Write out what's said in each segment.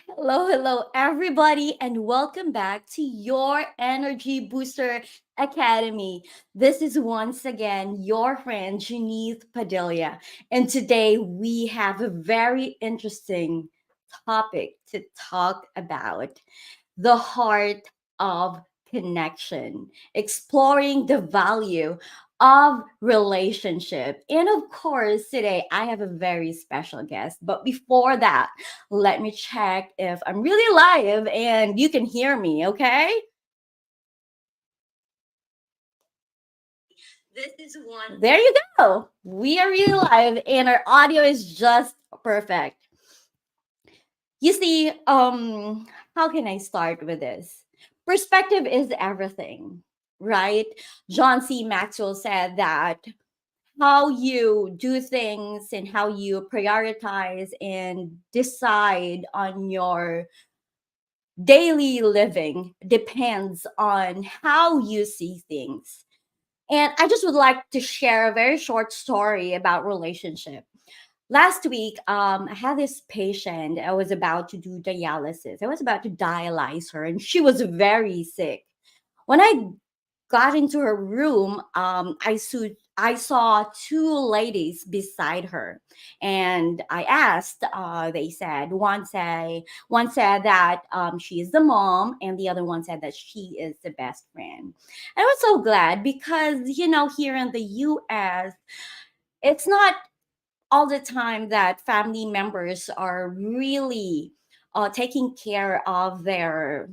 Hello, everybody, and welcome back to your Energy Booster Academy. This is once again your friend, Janith Padilla. And today we have a very interesting topic to talk about: the heart of connection, exploring the value of relationship. And of course, today I have a very special guest. But before that, let me check if I'm really live and you can hear me, okay? This is one. There you go. We are really live and our audio is just perfect. You see, how can I start with this? Perspective is everything, right? John C. Maxwell said that how you do things and how you prioritize and decide on your daily living depends on how you see things. And I just would like to share a very short story about relationship. Last week, I had this patient. I was about to do dialysis. I was about to dialyze her, and she was very sick. When I got into her room, I saw two ladies beside her, and I asked. They said one said that she is the mom, and the other one said that she is the best friend. I was so glad because here in the U.S. it's not all the time that family members are really taking care of their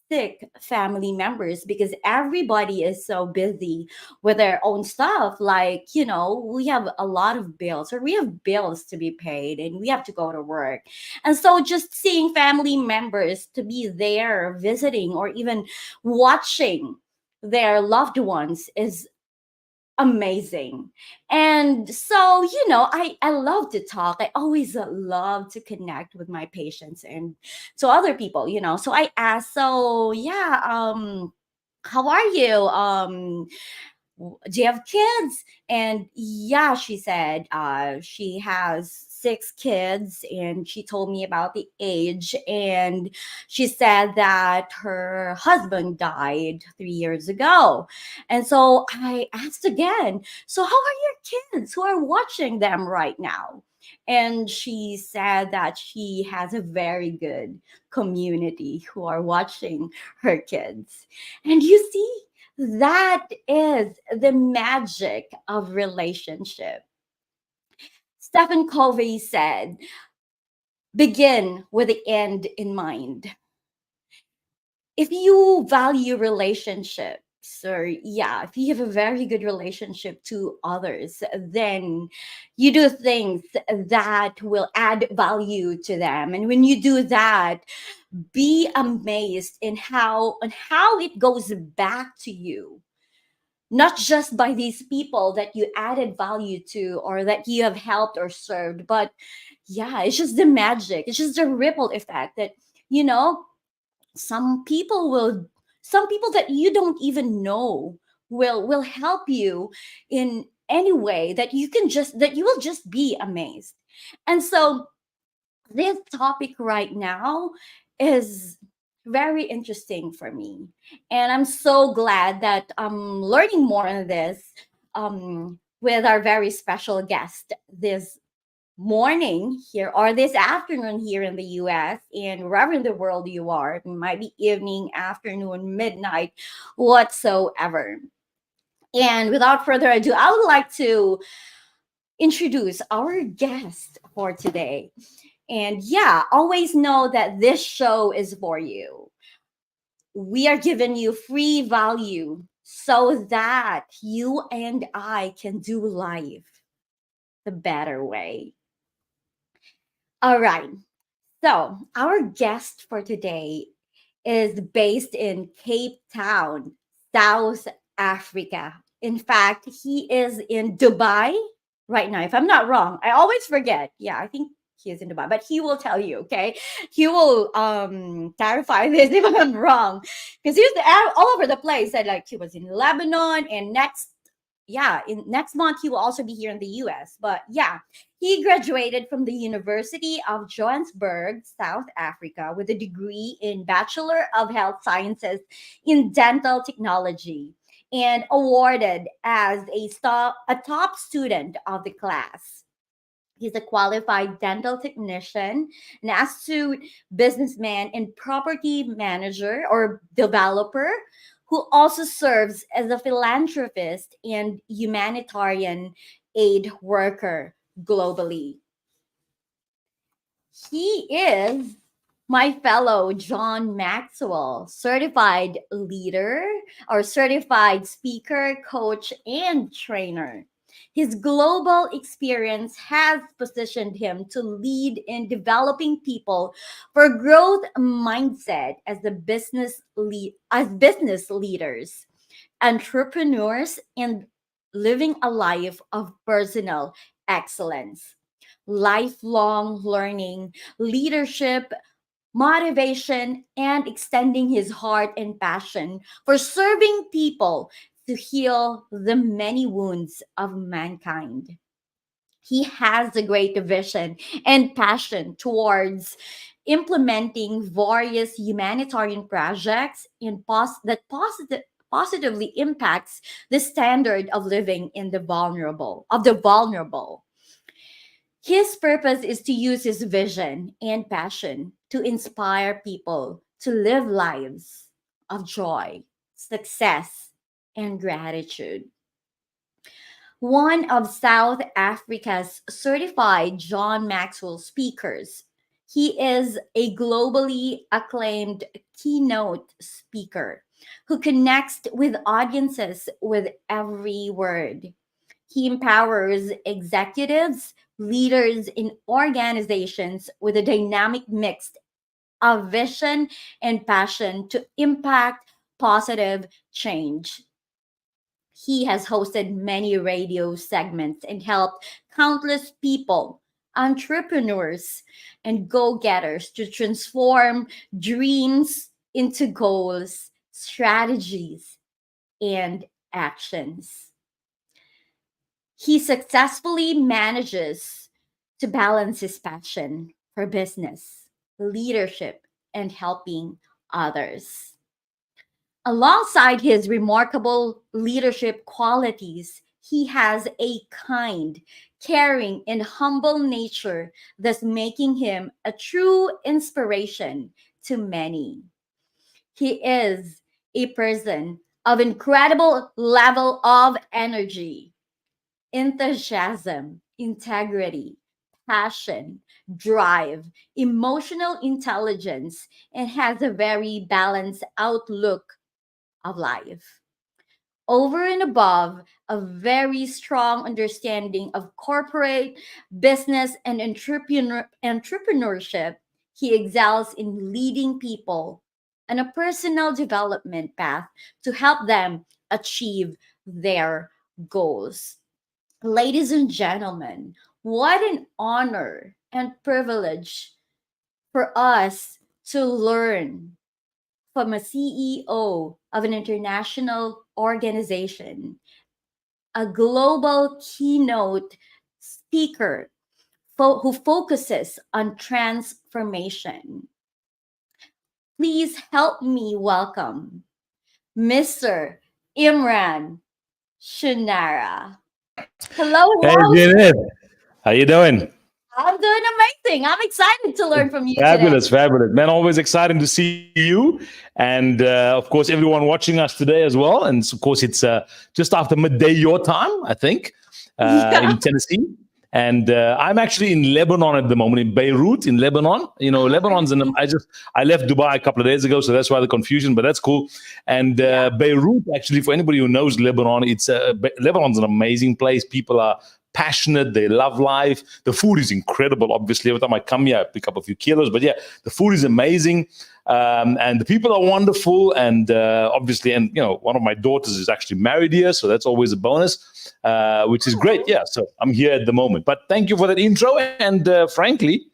sick family members because everybody is so busy with their own stuff. Like, we have a lot of bills or we have bills to be paid and we have to go to work. And so just seeing family members to be there visiting or even watching their loved ones is amazing. And so, I love to talk. I always love to connect with my patients and so other people, so I asked, so yeah, how are you? Do you have kids? And yeah, she said she has six kids, and she told me about the age. And she said that her husband died 3 years ago. And so I asked again, so how are your kids who are watching them right now? And she said that she has a very good community who are watching her kids. And you see, that is the magic of relationship. Stephen Covey said, begin with the end in mind. If you value relationships, or yeah, if you have a very good relationship to others, then you do things that will add value to them. And when you do that, be amazed in how it goes back to you, not just by these people that you added value to or that you have helped or served, but yeah, it's just the magic. It's just the ripple effect that, you know, some people will, some people that you don't even know will help you in any way that you will just be amazed. And so this topic right now is very interesting for me. And I'm so glad that I'm learning more on this with our very special guest this morning here or this afternoon here in the US and wherever in the world you are. It might be evening, afternoon, midnight, whatsoever. And without further ado, I would like to introduce our guest for today. And yeah, always know that this show is for you. We are giving you free value so that you and I can do life the better way. All right. So, our guest for today is based in Cape Town, South Africa. In fact, he is in Dubai right now, if I'm not wrong. I always forget. Yeah, I think he is in Dubai, but he will tell you, okay? He will clarify this if I'm wrong. Because he was all over the place. Said like he was in Lebanon and next yeah, in next month he will also be here in the US. But yeah, he graduated from the University of Johannesburg, South Africa, with a degree in Bachelor of Health Sciences in Dental Technology, and awarded as a top student of the class. He's a qualified dental technician, an astute businessman, and property manager or developer who also serves as a philanthropist and humanitarian aid worker globally. He is my fellow John Maxwell, certified leader or certified speaker, coach, and trainer. His global experience has positioned him to lead in developing people for growth mindset as business leaders, entrepreneurs, and living a life of personal excellence. Lifelong learning, leadership, motivation, and extending his heart and passion for serving people to heal the many wounds of mankind. He has a great vision and passion towards implementing various humanitarian projects positively impacts the standard of living in the vulnerable. His purpose is to use his vision and passion to inspire people to live lives of joy, success, and gratitude. One of South Africa's certified John Maxwell speakers, he is a globally acclaimed keynote speaker who connects with audiences with every word. He empowers executives, leaders in organizations with a dynamic mix of vision and passion to impact positive change. He has hosted many radio segments and helped countless people, entrepreneurs, and go getters to transform dreams into goals, strategies, and actions. He successfully manages to balance his passion for business, leadership, and helping others. Alongside his remarkable leadership qualities, he has a kind, caring, and humble nature, thus making him a true inspiration to many. He is a person of incredible level of energy, enthusiasm, integrity, passion, drive, emotional intelligence, and has a very balanced outlook of life. Over and above a very strong understanding of corporate business and entrepreneurship, he excels in leading people on a personal development path to help them achieve their goals. Ladies and gentlemen, what an honor and privilege for us to learn from a CEO of an international organization, a global keynote speaker who focuses on transformation. Please help me welcome Mr. Imraan Choonara. Hello, Hey, hello. Janet. How you doing? I'm doing amazing. I'm excited to learn from you today. Fabulous, fabulous. Man, always exciting to see you. And of course, everyone watching us today as well. And of course, it's just after midday your time, I think, Yeah. in Tennessee. And I'm actually in Lebanon at the moment, in Beirut, in Lebanon. You know, Lebanon's in. I left Dubai a couple of days ago, so that's why the confusion. But that's cool. And Yeah. Beirut, actually, for anybody who knows Lebanon, Lebanon's an amazing place. People are passionate. They love life. The food is incredible. Obviously, every time I come here, I pick up a few kilos. But yeah, the food is amazing. And the people are wonderful, and obviously, and one of my daughters is actually married here, so that's always a bonus, which is great. Yeah, so I'm here at the moment. But thank you for that intro, and frankly,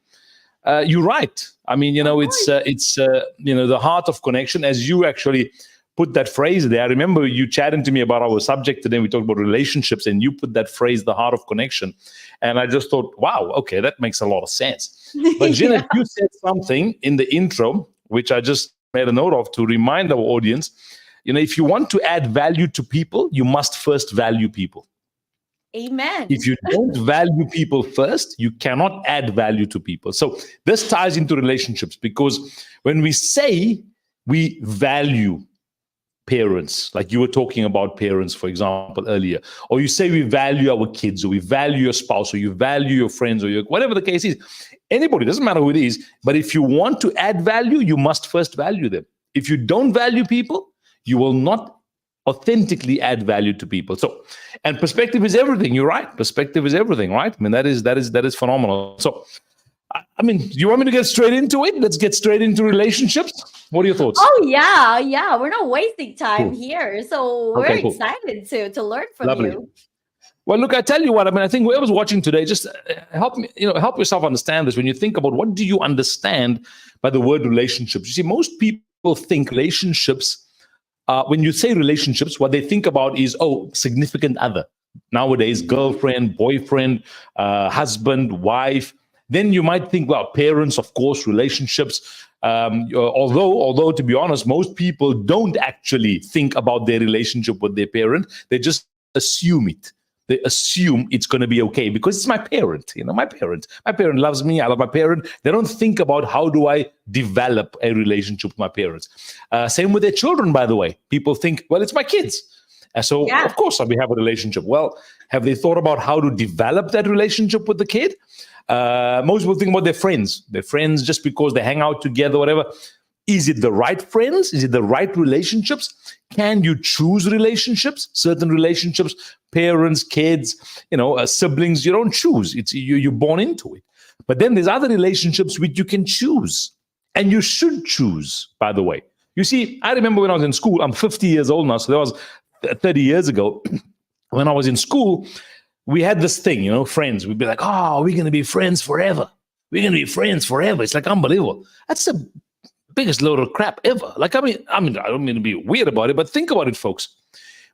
you're right. I mean, Of it's course. the heart of connection, as you actually put that phrase there. I remember you chatting to me about our subject today. We talked about relationships, and you put that phrase, the heart of connection. And I just thought, wow, okay, that makes a lot of sense. But Jeanette, Yeah. you said something in the intro, which I just made a note of to remind our audience. If you want to add value to people, you must first value people. If Amen. you don't value people first, you cannot add value to people. So this ties into relationships, because when we say we value parents, like you were talking about parents, for example, earlier, or you say we value our kids, or we value your spouse, or you value your friends, or whatever the case is, anybody, doesn't matter who it is, but if you want to add value, you must first value them. If you don't value people, you will not authentically add value to people. So, and perspective is everything. You're right. Perspective is everything, right? I mean, that is phenomenal. So, I mean, do you want me to get straight into it? Let's get straight into relationships. What are your thoughts? Oh yeah, yeah. We're not wasting time Cool. here. So we're Okay, cool. excited to learn from Lovely. you. Well, look, I tell you what, I mean, I think whoever's watching today, just help me, help yourself understand this. When you think about what do you understand by the word relationships? You see, most people think relationships, when you say relationships, what they think about is, significant other. Nowadays, girlfriend, boyfriend, husband, wife. Then you might think, well, parents, of course, relationships. Although, to be honest, most people don't actually think about their relationship with their parent. They just assume it. They assume it's going to be okay because it's my parent. My parent loves me. I love my parent. They don't think about how do I develop a relationship with my parents. Same with their children, by the way. People think, well, it's my kids. So, Yeah. of course, we have a relationship. Well, have they thought about how to develop that relationship with the kid? Most people think about their friends. Their friends just because they hang out together, whatever. Is it the right friends? Is it the right relationships? Can you choose relationships? Certain relationships, parents, kids, siblings, you don't choose. It's you're born into it. But then there's other relationships which you can choose. And you should choose, by the way. You see, I remember when I was in school, I'm 50 years old now, so that was 30 years ago. When I was in school, we had this thing, friends. We'd be like, we're going to be friends forever. We're going to be friends forever. It's like unbelievable. That's the biggest load of crap ever. Like, I mean, I don't mean to be weird about it, but think about it, folks.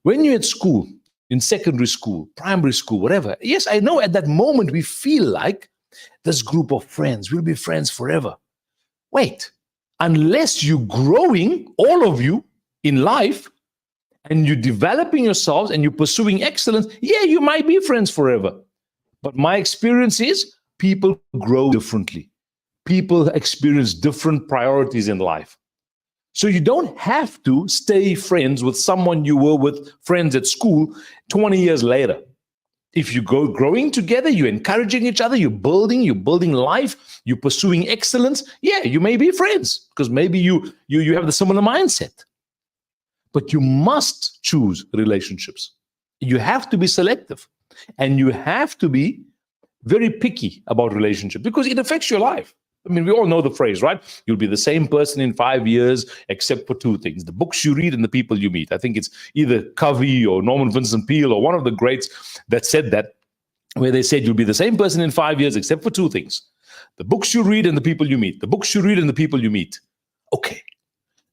When you're at school, in secondary school, primary school, whatever, yes, I know at that moment we feel like this group of friends, we'll be friends forever. Wait, unless you're growing, all of you, in life, and you're developing yourselves and you're pursuing excellence, yeah, you might be friends forever. But my experience is people grow differently. People experience different priorities in life. So you don't have to stay friends with someone you were with friends at school 20 years later. If you go growing together, you're encouraging each other, you're building life, you're pursuing excellence, yeah, you may be friends because maybe you have the similar mindset. But you must choose relationships. You have to be selective and you have to be very picky about relationships because it affects your life. I mean, we all know the phrase, right? You'll be the same person in 5 years, except for two things: the books you read and the people you meet. I think it's either Covey or Norman Vincent Peale or one of the greats that said that, where they said you'll be the same person in 5 years, except for two things: the books you read and the people you meet. The books you read and the people you meet. Okay.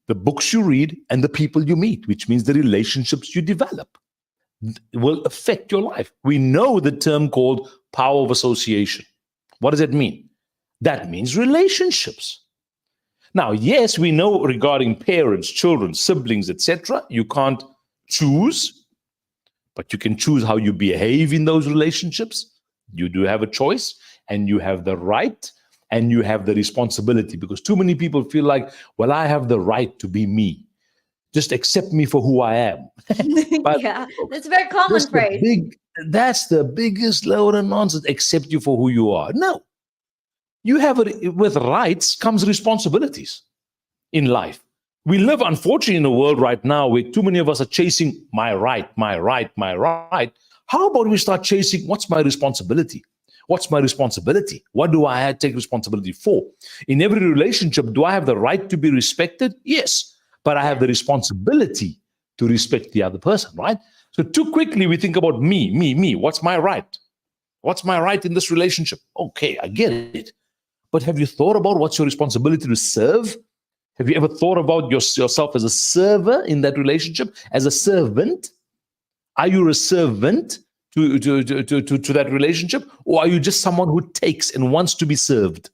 The books you read and the people you meet, which means the relationships you develop, will affect your life. We know the term called power of association. What does it mean? That means relationships. Now, yes, we know regarding parents, children, siblings, etc., you can't choose, but you can choose how you behave in those relationships. You do have a choice, and you have the right, and you have the responsibility, because too many people feel like, well, I have the right to be me. Just accept me for who I am. But Yeah, that's a very common phrase. that's the biggest load of nonsense. Accept you for who you are. No. You have with rights comes responsibilities in life. We live, unfortunately, in a world right now where too many of us are chasing my right, my right, my right. How about we start chasing what's my responsibility? What's my responsibility? What do I take responsibility for? In every relationship, do I have the right to be respected? Yes, but I have the responsibility to respect the other person, right? So too quickly we think about me. What's my right? What's my right in this relationship? Okay, I get it. But have you thought about what's your responsibility to serve? Have you ever thought about yourself as a server in that relationship, as a servant? Are you a servant to that relationship, or are you just someone who takes and wants to be served?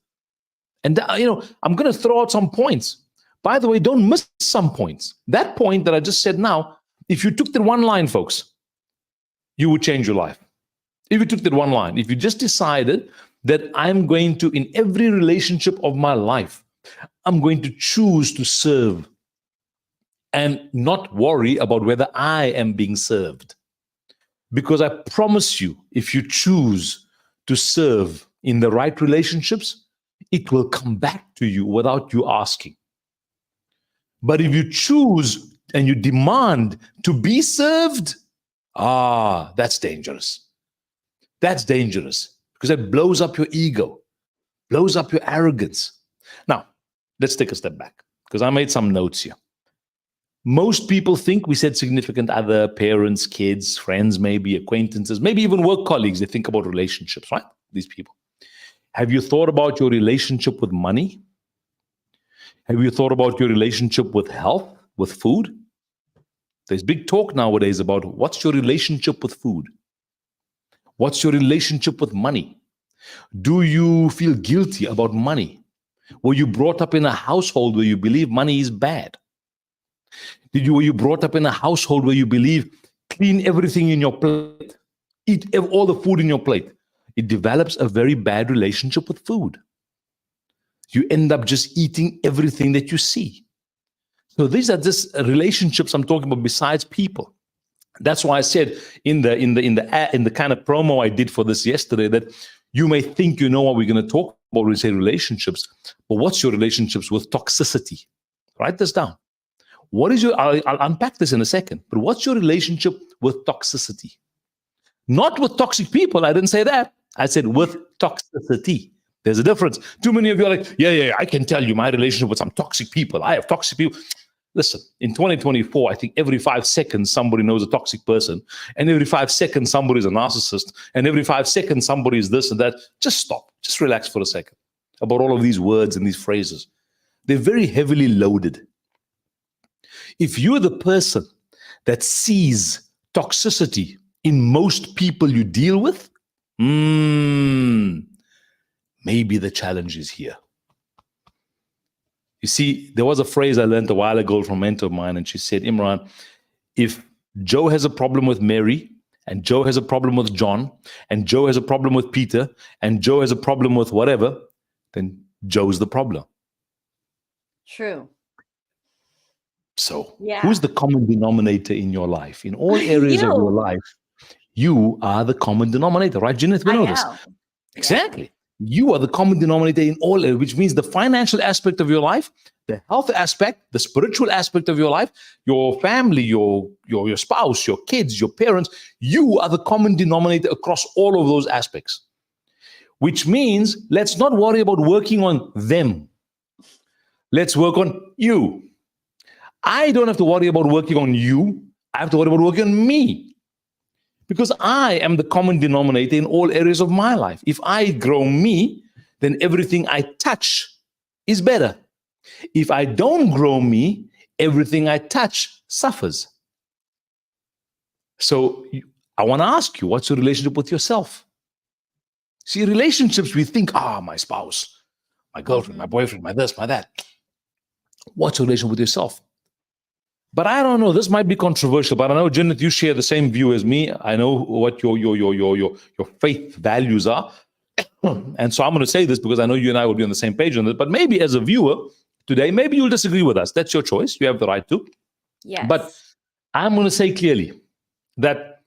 And I'm going to throw out some points. By the way, don't miss some points. That point that I just said now, if you took that one line, folks, you would change your life. If you took that one line, if you just decided that I'm going to, in every relationship of my life, I'm going to choose to serve and not worry about whether I am being served. Because I promise you, if you choose to serve in the right relationships, it will come back to you without you asking. But if you choose and you demand to be served, that's dangerous. That's dangerous because it blows up your ego, blows up your arrogance. Now, let's take a step back because I made some notes here. Most people think, we said significant other, parents, kids, friends, maybe acquaintances, maybe even work colleagues. They think about relationships, right? These people. Have you thought about your relationship with money? Have you thought about your relationship with health, with food? There's big talk nowadays about what's your relationship with food? What's your relationship with money? Do you feel guilty about money? Were you brought up in a household where you believe money is bad? Were you brought up in a household where you believe clean everything in your plate, eat all the food in your plate? It develops a very bad relationship with food. You end up just eating everything that you see. So these are just relationships I'm talking about besides people. That's why I said in the kind of promo I did for this yesterday that you may think you know what we're going to talk about when we say relationships, but what's your relationships with toxicity? Write this down. What is your? I'll unpack this in a second. But what's your relationship with toxicity? Not with toxic people. I didn't say that. I said with toxicity. There's a difference. Too many of you are like, yeah, I can tell you my relationship with some toxic people. I have toxic people. Listen, in 2024, I think every 5 seconds somebody knows a toxic person, and every 5 seconds somebody is a narcissist, and every 5 seconds somebody is this and that. Just stop. Just relax for a second about all of these words and these phrases. They're very heavily loaded. If you're the person that sees toxicity in most people you deal with, maybe the challenge is here. You see, there was a phrase I learned a while ago from a mentor of mine, and she said, Imraan, if Joe has a problem with Mary, and Joe has a problem with John, and Joe has a problem with Peter, and Joe has a problem with whatever, then Joe's the problem. True. So who's the common denominator in your life? In all areas of your life, you are the common denominator, right, Janet? We know this. Exactly. You are the common denominator in all areas, which means the financial aspect of your life, the health aspect, the spiritual aspect of your life, your family, your spouse, your kids, your parents. You are the common denominator across all of those aspects, which means let's not worry about working on them. Let's work on you. I don't have to worry about working on you. I have to worry about working on me. Because I am the common denominator in all areas of my life. If I grow me, then everything I touch is better. If I don't grow me, everything I touch suffers. So I want to ask you, what's your relationship with yourself? See, relationships, we think, my spouse, my girlfriend, my boyfriend, my this, my that. What's your relationship with yourself? But I don't know, this might be controversial, but I know, Janet, you share the same view as me. I know what your faith values are. And so I'm going to say this because I know you and I will be on the same page on this. But maybe as a viewer today, maybe you'll disagree with us. That's your choice. You have the right to. Yes. But I'm going to say clearly that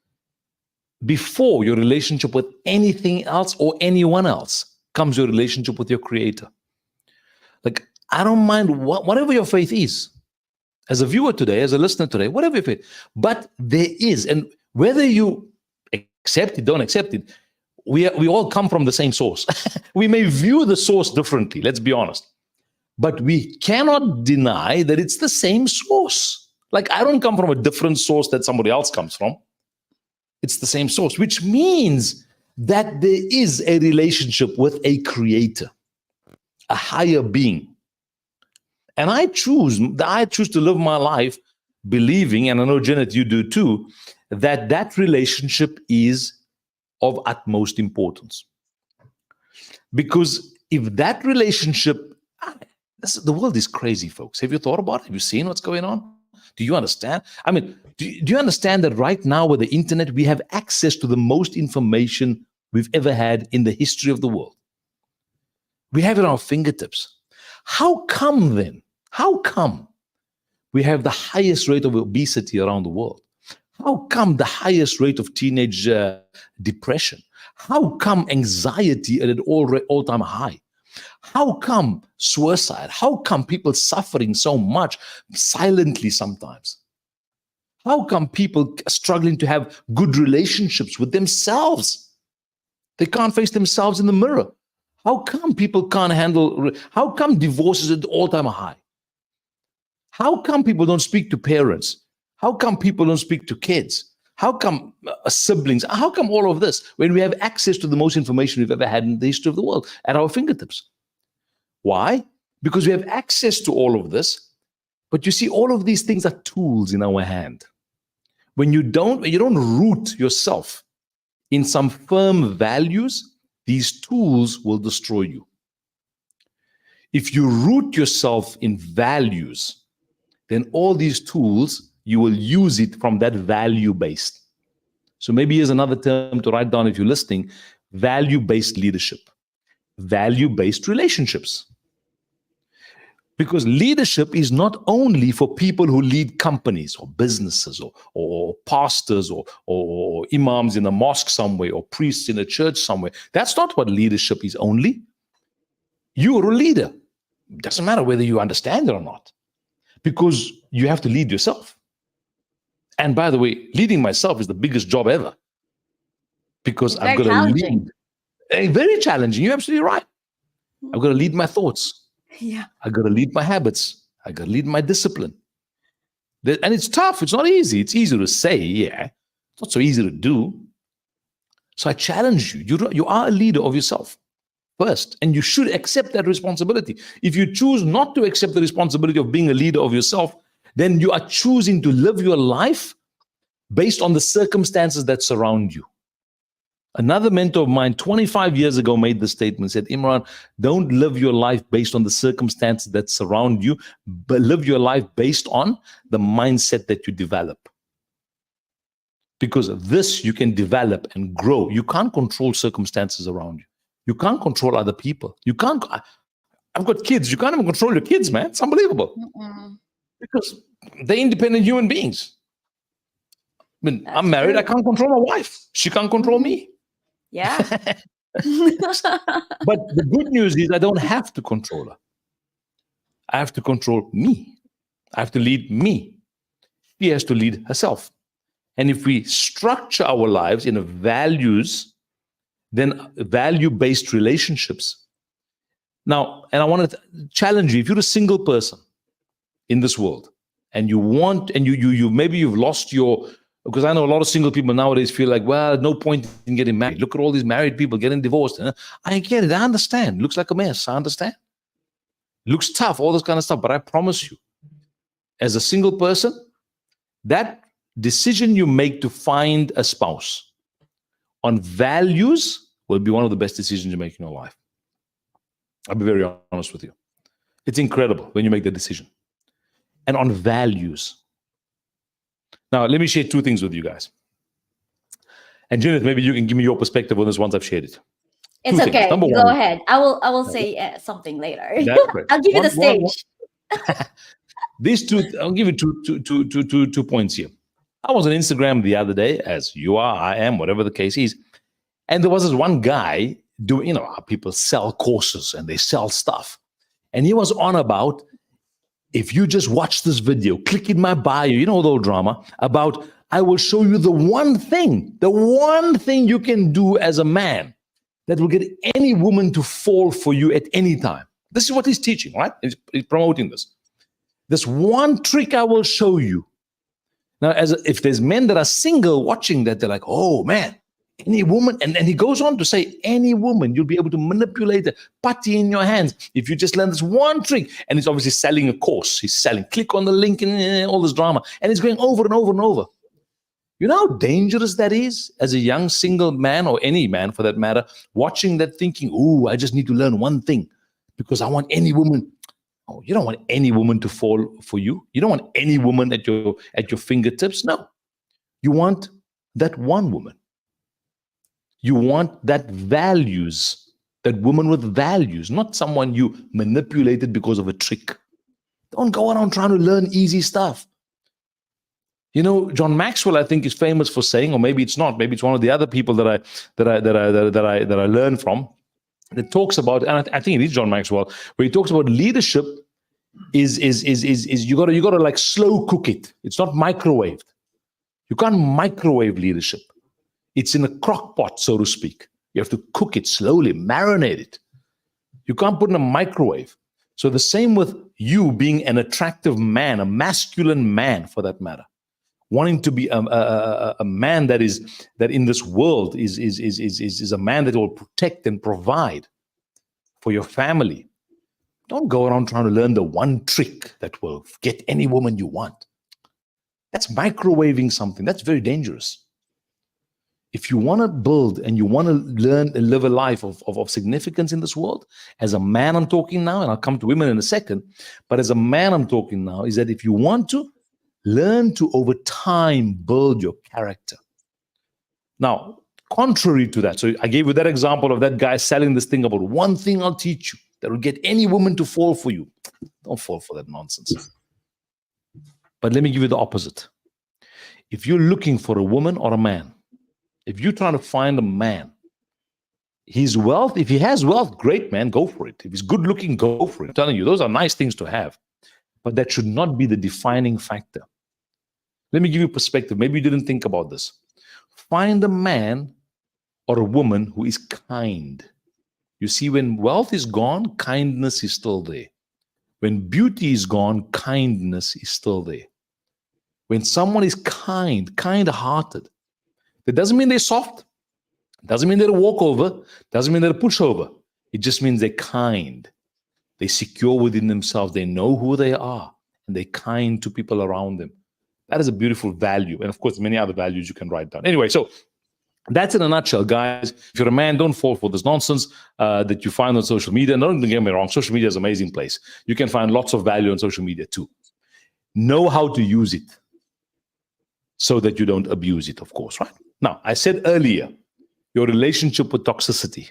before your relationship with anything else or anyone else comes your relationship with your Creator. Like, I don't mind whatever your faith is. As a viewer today, as a listener today, whatever your faith, but there is, and whether you accept it, don't accept it, we all come from the same source. We may view the source differently, let's be honest, but we cannot deny that it's the same source. Like, I don't come from a different source that somebody else comes from. It's the same source, which means that there is a relationship with a Creator, a higher being. And I choose to live my life believing, and I know, Janet, you do too, that that relationship is of utmost importance. Because if that relationship, the world is crazy, folks. Have you thought about it? Have you seen what's going on? Do you understand? I mean, do you understand that right now with the internet, we have access to the most information we've ever had in the history of the world? We have it at our fingertips. How come then? How come we have the highest rate of obesity around the world? How come the highest rate of teenage depression? How come anxiety at an all-time high? How come suicide? How come people suffering so much silently sometimes? How come people struggling to have good relationships with themselves? They can't face themselves in the mirror. How come people can't handle? How come divorce is at all-time high? How come people don't speak to parents? How come people don't speak to kids? How come siblings? How come all of this when we have access to the most information we've ever had in the history of the world at our fingertips? Why? Because we have access to all of this. But you see, all of these things are tools in our hand. When you don't root yourself in some firm values, these tools will destroy you. If you root yourself in values, then all these tools, you will use it from that value-based. So maybe here's another term to write down if you're listening: value-based leadership, value-based relationships. Because leadership is not only for people who lead companies or businesses or pastors or imams in a mosque somewhere or priests in a church somewhere. That's not what leadership is only. You're a leader. It doesn't matter whether you understand it or not, because you have to lead yourself. And by the way, leading myself is the biggest job ever, because I've got to lead. Very challenging. You're absolutely right. I've got to lead my thoughts. Yeah. I got to lead my habits. I got to lead my discipline. And it's tough. It's not easy. It's easy to say, yeah. It's not so easy to do. So I challenge you. You are a leader of yourself first, and you should accept that responsibility. If you choose not to accept the responsibility of being a leader of yourself, then you are choosing to live your life based on the circumstances that surround you. Another mentor of mine 25 years ago made this statement, said, Imraan, don't live your life based on the circumstances that surround you, but live your life based on the mindset that you develop. Because of this, you can develop and grow. You can't control circumstances around you. You can't control other people. You can't. I've got kids. You can't even control your kids, man. It's unbelievable. Because they're independent human beings. I mean, I'm married. True. I can't control my wife. She can't control me. Yeah. But the good news is I don't have to control her. I have to control me. I have to lead me. She has to lead herself. And if we structure our lives in values, then value-based relationships. Now, and I want to challenge you, if you're a single person in this world and you want, and you maybe you've lost your, because I know a lot of single people nowadays feel like, well, no point in getting married. Look at all these married people getting divorced. I get it. I understand. Looks like a mess. I understand. Looks tough, all this kind of stuff. But I promise you, as a single person, that decision you make to find a spouse on values will be one of the best decisions you make in your life. I'll be very honest with you. It's incredible when you make the decision. And on values. Now, let me share two things with you guys. And Janet, maybe you can give me your perspective on this once I've shared it. It's two okay. Number one, go ahead. I will say something later. I'll give you the stage. These two, I'll give you two points here. I was on Instagram the other day, as you are, I am, whatever the case is. And there was this one guy doing, people sell courses and they sell stuff. And he was on about, if you just watch this video, click in my bio, the old drama about, I will show you the one thing you can do as a man that will get any woman to fall for you at any time. This is what he's teaching, right? He's promoting this. This one trick I will show you. Now, if there's men that are single watching that, they're like, oh man, Any woman, and he goes on to say, any woman, you'll be able to manipulate her, putty in your hands if you just learn this one trick. And he's obviously selling a course. He's selling, click on the link and all this drama. And he's going over and over and over. You know how dangerous that is as a young single man, or any man for that matter, watching that thinking, ooh, I just need to learn one thing because I want any woman. Oh, you don't want any woman to fall for you. You don't want any woman at your fingertips. No. You want that one woman. You want that woman with values, not someone you manipulated because of a trick. Don't go around trying to learn easy stuff. You know, John Maxwell, I think, is famous for saying, or maybe it's not, maybe it's one of the other people that I learned from. That talks about, and I think it is John Maxwell, where he talks about leadership is you gotta like slow cook it. It's not microwaved. You can't microwave leadership. It's in a crock pot, so to speak. You have to cook it slowly, marinate it. You can't put it in a microwave. So the same with you being an attractive man, a masculine man for that matter. Wanting to be a man that in this world is a man that will protect and provide for your family. Don't go around trying to learn the one trick that will get any woman you want. That's microwaving something. That's very dangerous. If you want to build and you want to learn and live a life of significance in this world, as a man I'm talking now, and I'll come to women in a second, but as a man I'm talking now, is that if you want to, learn to, over time, build your character. Now, contrary to that, so I gave you that example of that guy selling this thing about one thing I'll teach you that will get any woman to fall for you. Don't fall for that nonsense. But let me give you the opposite. If you're looking for a woman or a man, if you're trying to find a man, his wealth, if he has wealth, great, man, go for it. If he's good looking, go for it. I'm telling you, those are nice things to have. But that should not be the defining factor. Let me give you perspective. Maybe you didn't think about this. Find a man or a woman who is kind. You see, when wealth is gone, kindness is still there. When beauty is gone, kindness is still there. When someone is kind-hearted, that doesn't mean they're soft. Doesn't mean they're a walkover. Doesn't mean they're a pushover. It just means they're kind. They're secure within themselves. They know who they are, and they're kind to people around them. That is a beautiful value. And of course, many other values you can write down. Anyway, so that's in a nutshell, guys. If you're a man, don't fall for this nonsense that you find on social media. And don't get me wrong, social media is an amazing place. You can find lots of value on social media too. Know how to use it so that you don't abuse it, of course, right? Now, I said earlier, your relationship with toxicity.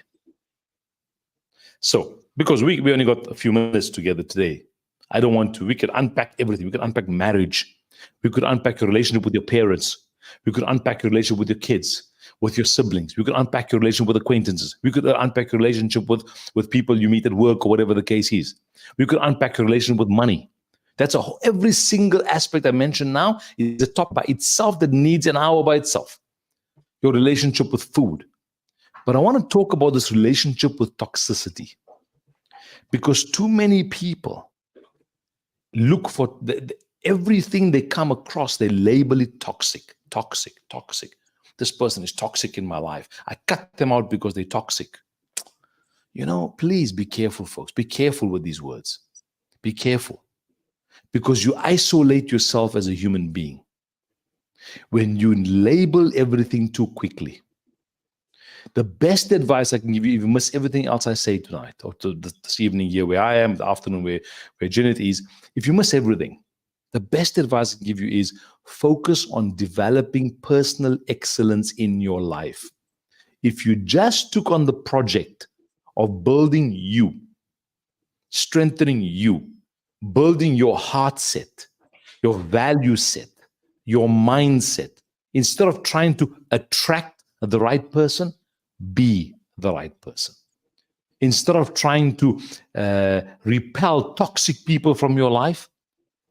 So, because we only got a few minutes together today, I don't want to. We could unpack everything. We could unpack marriage. We could unpack your relationship with your parents. We could unpack your relationship with your kids, with your siblings. We could unpack your relationship with acquaintances. We could unpack your relationship with people you meet at work or whatever the case is. We could unpack your relationship with money. That's every single aspect I mentioned now is a topic by itself that needs an hour by itself. Your relationship with food. But I want to talk about this relationship with toxicity. Because too many people look for everything they come across, they label it toxic. This person is toxic in my life. I cut them out because they're toxic. You know, please be careful, folks. Be careful with these words. Be careful. Because you isolate yourself as a human being when you label everything too quickly. The best advice I can give you, if you miss everything else I say tonight, or this evening here where I am, the afternoon where Janet is, if you miss everything, the best advice I can give you is focus on developing personal excellence in your life. If you just took on the project of building you, strengthening you, building your heart set, your value set, your mindset, instead of trying to attract the right person, be the right person. Instead of trying to repel toxic people from your life,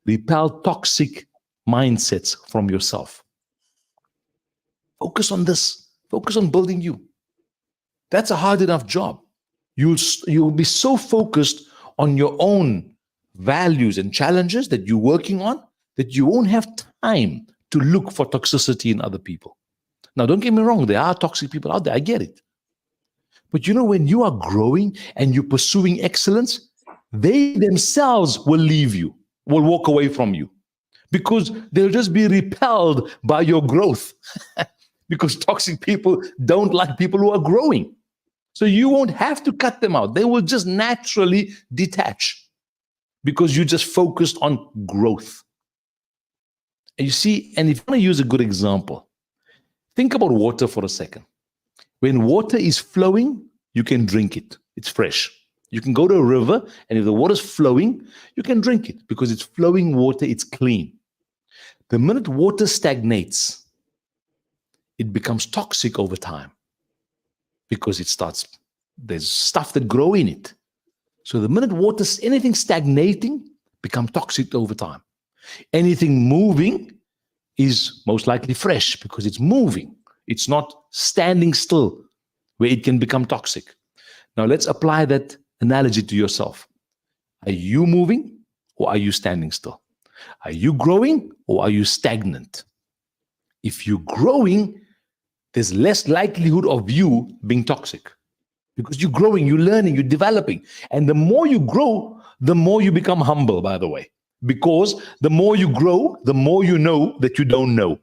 repel toxic mindsets from yourself. Focus on this. Focus on building you. That's a hard enough job. You'll be so focused on your own values and challenges that you're working on that you won't have time to look for toxicity in other people. Now, don't get me wrong, there are toxic people out there. I get it. But when you are growing and you're pursuing excellence, they themselves will leave you, will walk away from you, because they'll just be repelled by your growth. Because toxic people don't like people who are growing. So you won't have to cut them out. They will just naturally detach because you just focused on growth. And you see, and if you want to use a good example, think about water for a second. When water is flowing, you can drink it. It's fresh. You can go to a river, and if the water's flowing, you can drink it because it's flowing water, it's clean. The minute water stagnates, it becomes toxic over time because there's stuff that grow in it. So the minute anything stagnating becomes toxic over time. Anything moving is most likely fresh because it's moving. It's not standing still where it can become toxic. Now let's apply that analogy to yourself. Are you moving or are you standing still? Are you growing or are you stagnant? If you're growing, there's less likelihood of you being toxic because you're growing, you're learning, you're developing. And the more you grow, the more you become humble, by the way, because the more you grow, the more you know that you don't know.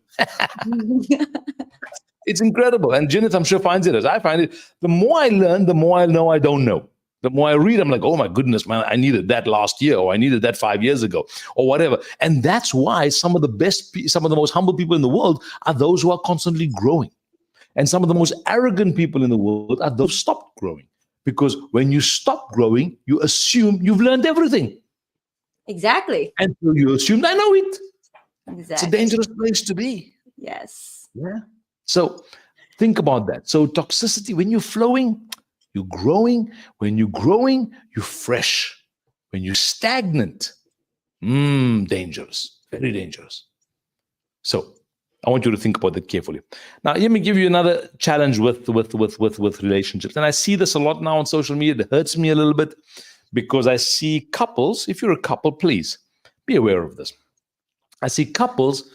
It's incredible. And Janet, I'm sure, finds it as I find it. The more I learn, the more I know I don't know. The more I read, I'm like, oh my goodness, man, I needed that last year, or I needed that 5 years ago, or whatever. And that's why some of the most humble people in the world are those who are constantly growing. And some of the most arrogant people in the world are those who stopped growing. Because when you stop growing, you assume you've learned everything. Exactly. And so you assume, I know it. Exactly. It's a dangerous place to be. Yes. Yeah. So think about that. So toxicity, when you're flowing, you're growing. When you're growing, you're fresh. When you're stagnant, dangerous, very dangerous. So I want you to think about that carefully. Now, let me give you another challenge with relationships. And I see this a lot now on social media. It hurts me a little bit because I see couples. If you're a couple, please be aware of this. I see couples,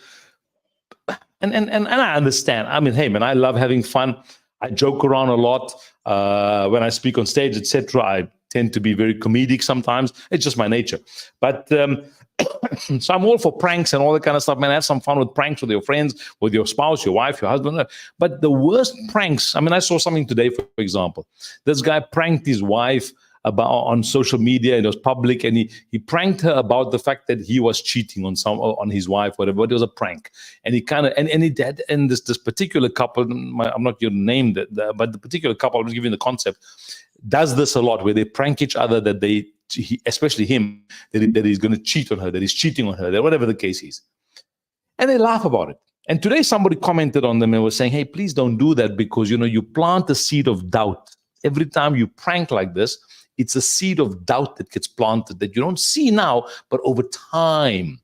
and I understand. I mean, hey, man, I love having fun. I joke around a lot when I speak on stage, etc. I tend to be very comedic sometimes. It's just my nature. But so I'm all for pranks and all that kind of stuff. Man, have some fun with pranks with your friends, with your spouse, your wife, your husband. But the worst pranks, I mean, I saw something today, for example. This guy pranked his wife on social media. It was public, and he pranked her about the fact that he was cheating on his wife, whatever. But it was a prank, and he kind of and this particular couple, I'm not going to name that, but the particular couple, I'm just giving the concept, does this a lot, where they prank each other that especially him, that he's going to cheat on her, that he's cheating on her, that whatever the case is, and they laugh about it. And today somebody commented on them and was saying, "Hey, please don't do that because you plant a seed of doubt every time you prank like this." It's a seed of doubt that gets planted that you don't see now, but over time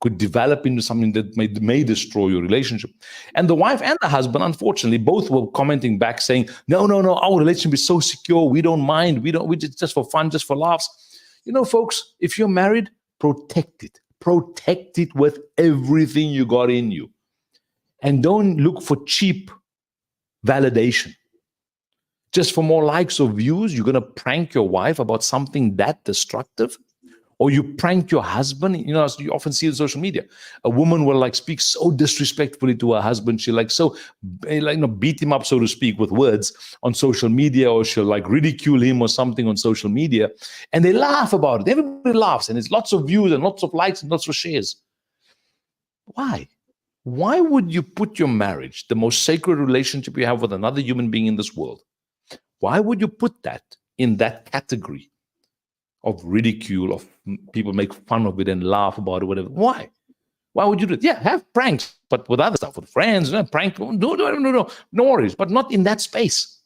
could develop into something that may destroy your relationship. And the wife and the husband, unfortunately, both were commenting back saying, no, our relationship is so secure. We don't mind. We just for fun, just for laughs. Folks, if you're married, protect it. Protect it with everything you got in you. And don't look for cheap validation. Just for more likes or views, you're going to prank your wife about something that destructive? Or you prank your husband? You often see it on social media. A woman will speak so disrespectfully to her husband. She'll beat him up, so to speak, with words on social media, or she'll ridicule him or something on social media. And they laugh about it. Everybody laughs, and it's lots of views and lots of likes and lots of shares. Why? Why would you put your marriage, the most sacred relationship you have with another human being in this world, why would you put that in that category of ridicule, of people make fun of it and laugh about it, whatever? Why? Why would you do it? Yeah, have pranks, but with other stuff, with friends, prank. No worries, but not in that space.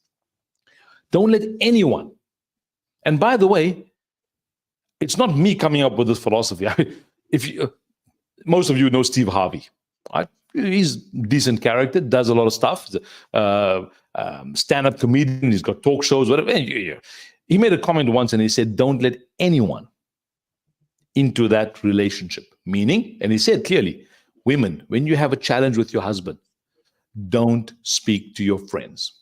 Don't let anyone. And by the way, it's not me coming up with this philosophy. Most of you know Steve Harvey, right? He's a decent character, does a lot of stuff. He's a stand-up comedian. He's got talk shows, whatever. He made a comment once, and he said, "Don't let anyone into that relationship." Meaning, and he said clearly, women, when you have a challenge with your husband, Don't speak to your friends.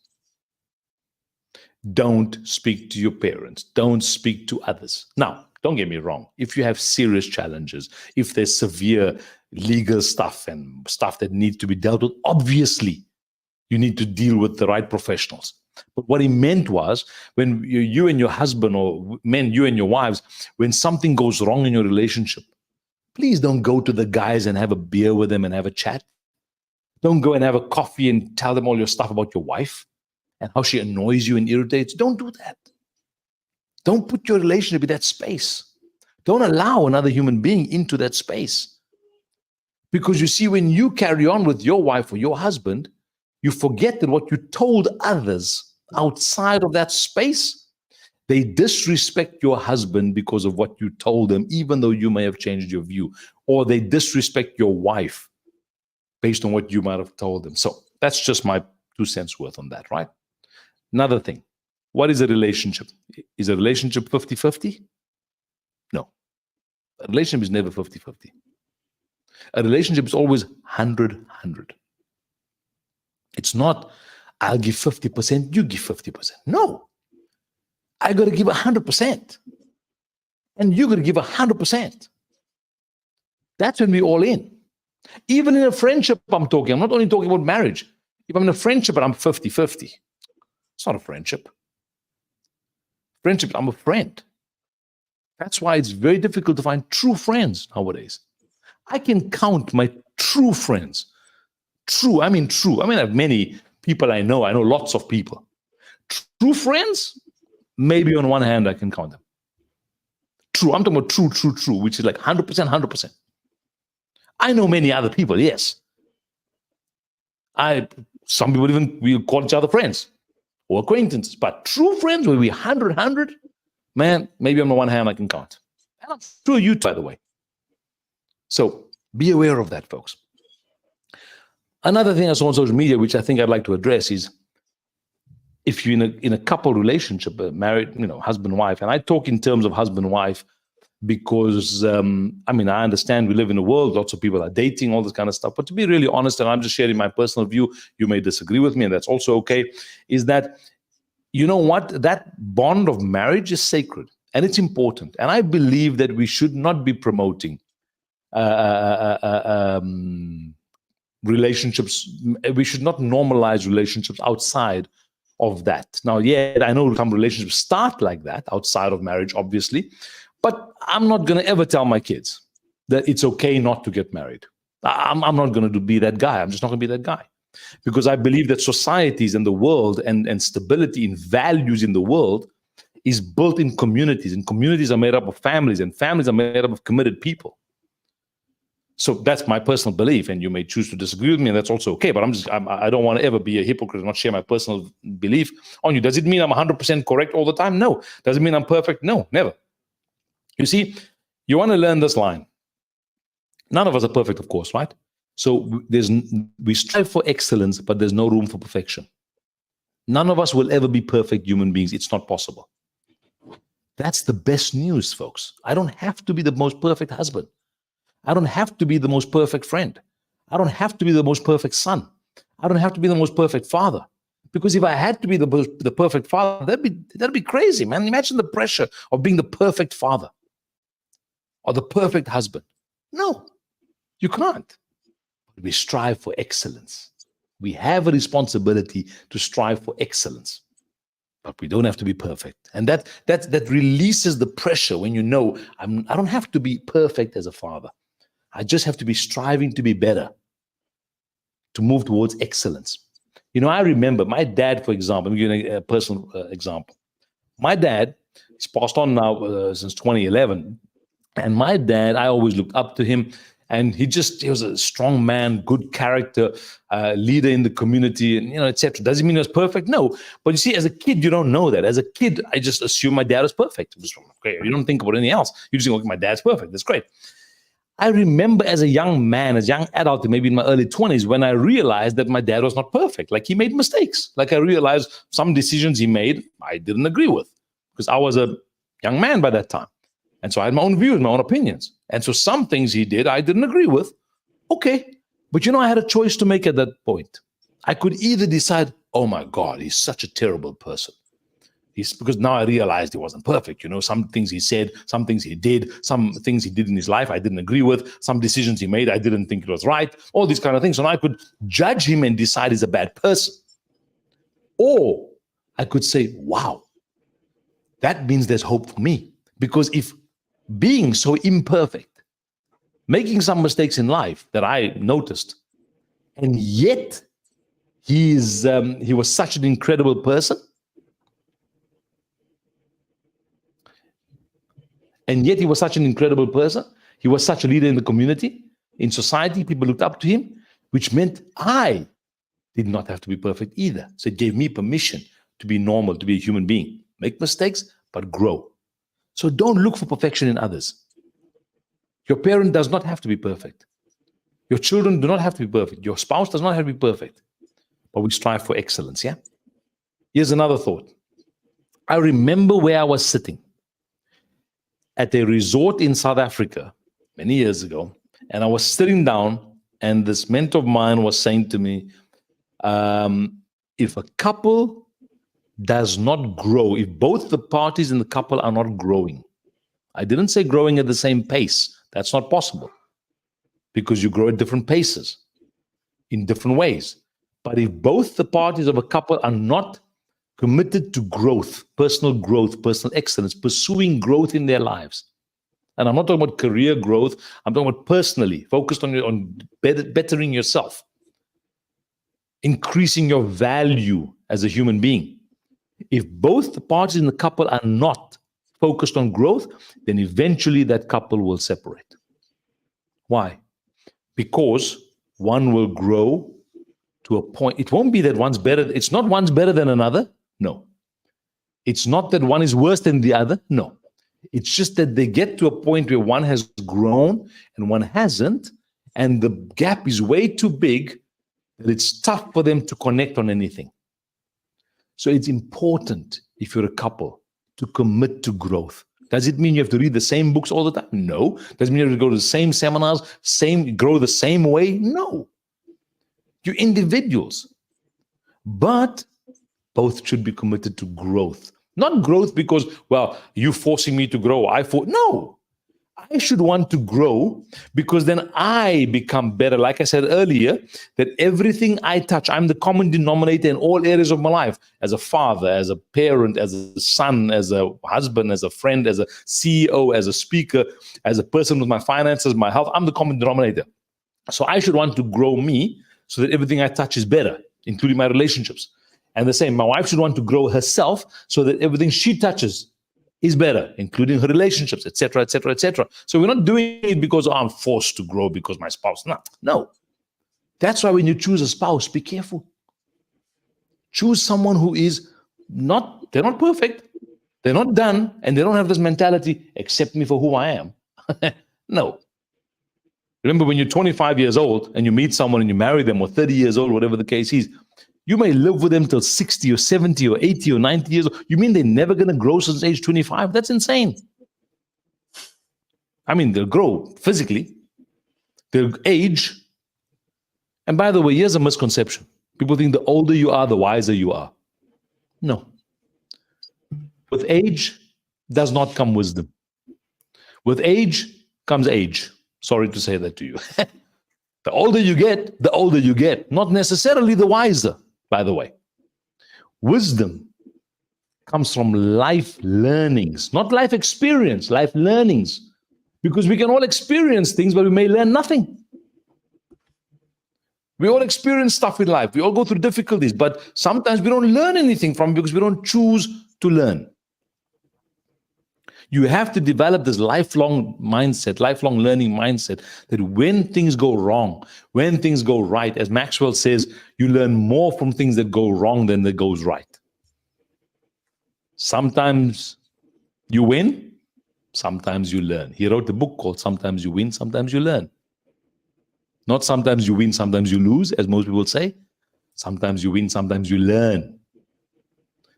Don't speak to your parents. Don't speak to others. Now, don't get me wrong. If you have serious challenges, if there's severe legal stuff and stuff that needs to be dealt with, obviously you need to deal with the right professionals. But what he meant was when you and your husband, or men, you and your wives, when something goes wrong in your relationship, please don't go to the guys and have a beer with them and have a chat. Don't go and have a coffee and tell them all your stuff about your wife and how she annoys you and irritates. Don't do that. Don't put your relationship in that space. Don't allow another human being into that space. Because you see, when you carry on with your wife or your husband, you forget that what you told others outside of that space, they disrespect your husband because of what you told them, even though you may have changed your view, or they disrespect your wife based on what you might have told them. So that's just my 2 cents worth on that, right? Another thing, what is a relationship? Is a relationship 50-50? No. A relationship is never 50-50. A relationship is always 100-100. It's not, I'll give 50%, you give 50%. No. I got to give 100%. And you got to give 100%. That's when we all in. Even in a friendship, I'm not only talking about marriage. If I'm in a friendship and I'm 50-50, it's not a friendship. Friendship, I'm a friend. That's why it's very difficult to find true friends nowadays. I can count my true friends. True. I mean, I have many people I know lots of people. True friends, maybe on one hand I can count them. True. I'm talking about true, which is like 100%, 100%. I know many other people, yes. Some people even, we call each other friends or acquaintances, but true friends where we 100, man, maybe on the one hand I can count. And I'm sure you, by the way. So be aware of that, folks. Another thing I saw on social media, which I think I'd like to address, is if you're in a couple relationship, married, husband, wife, and I talk in terms of husband, wife, because, I understand we live in a world, lots of people are dating, all this kind of stuff. But to be really honest, and I'm just sharing my personal view, you may disagree with me, and that's also okay, is that, you know what? That bond of marriage is sacred, and it's important. And I believe that we should not be promoting relationships. We should not normalize relationships outside of that. Now, yeah, I know some relationships start like that outside of marriage, obviously. But I'm not going to ever tell my kids that it's okay not to get married. I'm not going to be that guy. I'm just not going to be that guy. Because I believe that societies and the world and stability in values in the world is built in communities. And communities are made up of families. And families are made up of committed people. So that's my personal belief. And you may choose to disagree with me. And that's also okay. But I don't want to ever be a hypocrite and not share my personal belief on you. Does it mean I'm 100% correct all the time? No. Does it mean I'm perfect? No, never. You see, you want to learn this line. None of us are perfect, of course, right? So we strive for excellence, but there's no room for perfection. None of us will ever be perfect human beings. It's not possible. That's the best news, folks. I don't have to be the most perfect husband. I don't have to be the most perfect friend. I don't have to be the most perfect son. I don't have to be the most perfect father. Because if I had to be the perfect father, that'd be crazy, man. Imagine the pressure of being the perfect father or the perfect husband. No, you can't. We strive for excellence. We have a responsibility to strive for excellence, but we don't have to be perfect. And that releases the pressure when you know I don't have to be perfect as a father. I just have to be striving to be better, to move towards excellence. I remember my dad, for example, I'm giving a personal example. My dad, he's passed on now since 2011. And my dad, I always looked up to him. And he was a strong man, good character, leader in the community, and, etc. Does it mean he was perfect? No. But you see, as a kid, you don't know that. As a kid, I just assumed my dad was perfect. It was okay. You don't think about anything else. You just think, okay, my dad's perfect. That's great. I remember as a young man, as a young adult, maybe in my early 20s, when I realized that my dad was not perfect. Like, he made mistakes. Like, I realized some decisions he made, I didn't agree with, because I was a young man by that time. And so I had my own views, my own opinions. And so some things he did, I didn't agree with. Okay. But I had a choice to make at that point. I could either decide, oh my God, he's such a terrible person. Because now I realized he wasn't perfect. Some things he said, some things he did, some things he did in his life I didn't agree with, some decisions he made I didn't think it was right, all these kind of things. So now I could judge him and decide he's a bad person. Or I could say, wow, that means there's hope for me. Because if being so imperfect, making some mistakes in life that I noticed, and yet he was such an incredible person, and yet he was such an incredible person, he was such a leader in the community, in society, people looked up to him, which meant I did not have to be perfect either. So it gave me permission to be normal, to be a human being. Make mistakes, but grow. So don't look for perfection in others. Your parent does not have to be perfect. Your children do not have to be perfect. Your spouse does not have to be perfect. But we strive for excellence, yeah? Here's another thought. I remember where I was sitting at a resort in South Africa many years ago, and I was sitting down, and this mentor of mine was saying to me, if a couple does not grow, if both the parties in the couple are not growing, I didn't say growing at the same pace. That's not possible, because you grow at different paces in different ways. But if both the parties of a couple are not committed to growth, personal excellence, pursuing growth in their lives, and I'm not talking about career growth, I'm talking about personally, focused on bettering yourself, increasing your value as a human being. If both the parties in the couple are not focused on growth, then eventually that couple will separate. Why? Because one will grow to a point. It won't be that one's better. It's not one's better than another. No. It's not that one is worse than the other. No. It's just that they get to a point where one has grown and one hasn't, and the gap is way too big that it's tough for them to connect on anything. So it's important, if you're a couple, to commit to growth. Does it mean you have to read the same books all the time? No. Does it mean you have to go to the same seminars, grow the same way? No. You're individuals. But both should be committed to growth. Not growth because, well, you're forcing me to grow. No. I should want to grow because then I become better. Like I said earlier, that everything I touch, I'm the common denominator in all areas of my life. As a father, as a parent, as a son, as a husband, as a friend, as a CEO, as a speaker, as a person with my finances, my health, I'm the common denominator. So I should want to grow me so that everything I touch is better, including my relationships. And the same, my wife should want to grow herself so that everything she touches is better, including her relationships, etc., etc., etc. So we're not doing it because I'm forced to grow because my spouse. No. That's why when you choose a spouse, be careful. Choose someone who is they're not perfect, they're not done, and they don't have this mentality, accept me for who I am. No. Remember, when you're 25 years old and you meet someone and you marry them, or 30 years old, whatever the case is, you may live with them till 60 or 70 or 80 or 90 years old. You mean they're never going to grow since age 25? That's insane. I mean, they'll grow physically, they'll age. And by the way, here's a misconception. People think the older you are, the wiser you are. No. With age does not come wisdom. With age comes age. Sorry to say that to you. The older you get, not necessarily the wiser, by the way. Wisdom comes from life learnings, not life experience, life learnings. Because we can all experience things, but we may learn nothing. We all experience stuff in life. We all go through difficulties, but sometimes we don't learn anything from it because we don't choose to learn. You have to develop this lifelong mindset, lifelong learning mindset, that when things go wrong, when things go right, as Maxwell says, you learn more from things that go wrong than that goes right. Sometimes you win, sometimes you learn. He wrote a book called Sometimes You Win, Sometimes You Learn. Not sometimes you win, sometimes you lose, as most people say. Sometimes you win, sometimes you learn.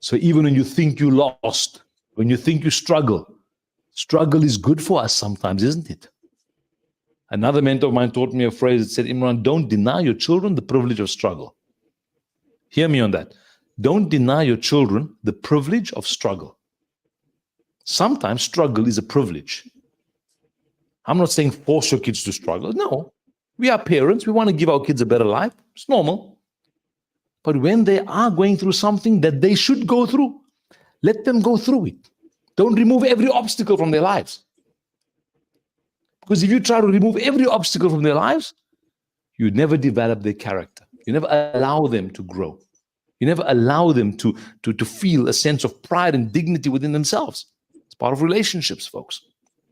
So even when you think you lost, when you think you struggle is good for us sometimes, isn't it? Another mentor of mine taught me a phrase that said, Imraan, don't deny your children the privilege of struggle. Hear me on that. Don't deny your children the privilege of struggle. Sometimes struggle is a privilege. I'm not saying force your kids to struggle. No, we are parents. We want to give our kids a better life. It's normal. But when they are going through something that they should go through, let them go through it. Don't remove every obstacle from their lives. Because if you try to remove every obstacle from their lives, you never develop their character. You never allow them to grow. You never allow them to feel a sense of pride and dignity within themselves. It's part of relationships, folks.